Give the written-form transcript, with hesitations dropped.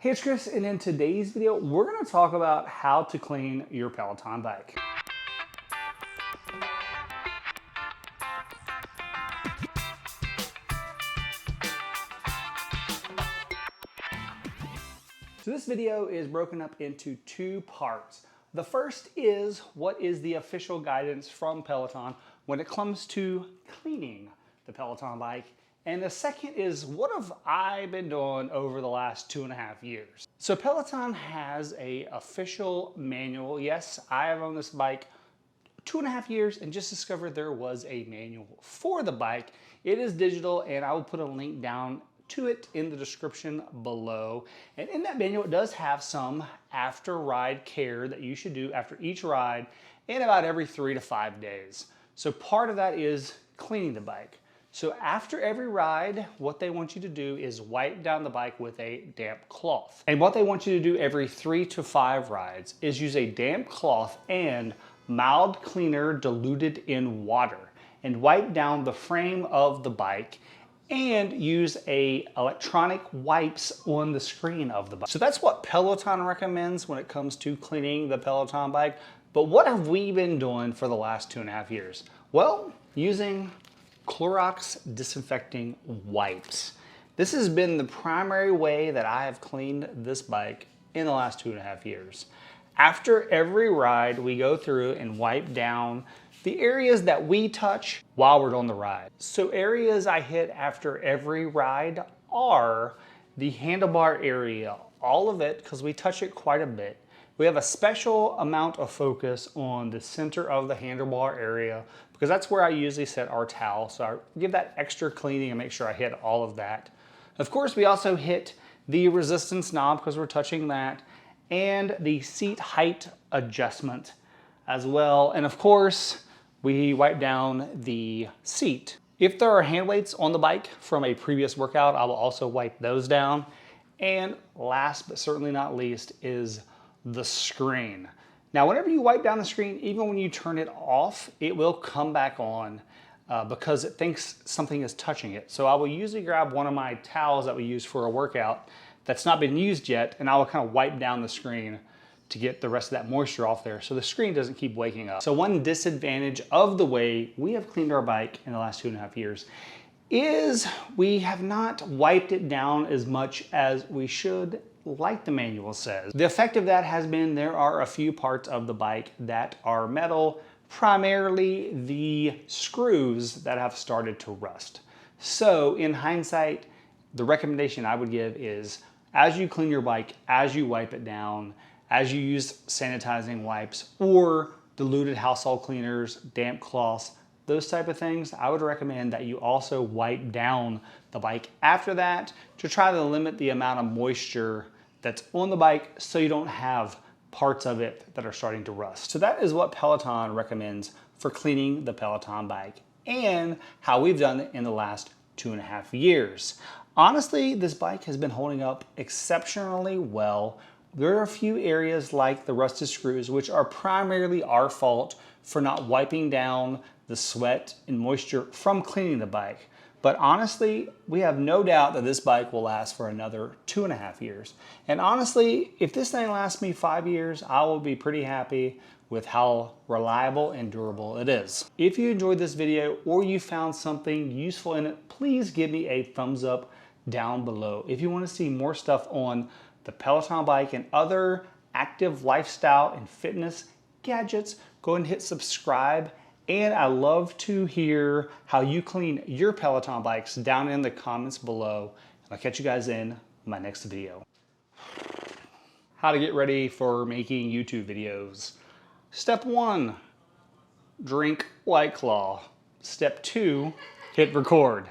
Hey, it's Chris, and in today's video, we're going to talk about how to clean your Peloton bike. So this video is broken up into two parts. The first is what is the official guidance from Peloton when it comes to cleaning the Peloton bike. And the second is what have I been doing over the last 2.5 years. So Peloton has an official manual. Yes, I have owned this bike 2.5 years and just discovered there was a manual for the bike. It is digital and I will put a link down to it in the description below. And in that manual, it does have some after ride care that you should do after each ride in about every 3 to 5 days. So part of that is cleaning the bike. So after every ride, what they want you to do is wipe down the bike with a damp cloth. And what they want you to do every 3 to 5 rides is use a damp cloth and mild cleaner diluted in water and wipe down the frame of the bike and use electronic wipes on the screen of the bike. So that's what Peloton recommends when it comes to cleaning the Peloton bike. But what have we been doing for the last 2.5 years? Well, using Clorox disinfecting wipes. This has been the primary way that I have cleaned this bike in the last 2.5 years. After every ride, we go through and wipe down the areas that we touch while we're on the ride. So areas I hit after every ride are the handlebar area, all of it, because we touch it quite a bit. We have a special amount of focus on the center of the handlebar area because that's where I usually set our towel. So I give that extra cleaning and make sure I hit all of that. Of course, we also hit the resistance knob because we're touching that, and the seat height adjustment as well. And of course, we wipe down the seat. If there are hand weights on the bike from a previous workout, I will also wipe those down. And last but certainly not least is the screen. Now, whenever you wipe down the screen, even when you turn it off, it will come back on because it thinks something is touching it. So I will usually grab one of my towels that we use for a workout that's not been used yet, and I will kind of wipe down the screen to get the rest of that moisture off there so the screen doesn't keep waking up. So one disadvantage of the way we have cleaned our bike in the last 2.5 years is we have not wiped it down as much as we should, like the manual says. The effect of that has been there are a few parts of the bike that are metal, primarily the screws that have started to rust. So in hindsight, the recommendation I would give is as you clean your bike, as you wipe it down, as you use sanitizing wipes or diluted household cleaners, damp cloths, those type of things, I would recommend that you also wipe down the bike after that to try to limit the amount of moisture that's on the bike so you don't have parts of it that are starting to rust. So that is what Peloton recommends for cleaning the Peloton bike and how we've done it in the last 2.5 years. Honestly, this bike has been holding up exceptionally well. There are a few areas like the rusted screws, which are primarily our fault for not wiping down the sweat and moisture from cleaning the bike. But honestly, we have no doubt that this bike will last for another 2.5 years. And honestly, if this thing lasts me 5 years, I will be pretty happy with how reliable and durable it is. If you enjoyed this video or you found something useful in it, please give me a thumbs up down below. If you want to see more stuff on the Peloton bike and other active lifestyle and fitness gadgets, go ahead and hit subscribe. And I love to hear how you clean your Peloton bikes down in the comments below. And I'll catch you guys in my next video. How to get ready for making YouTube videos. Step 1, drink White Claw. Step 2, hit record.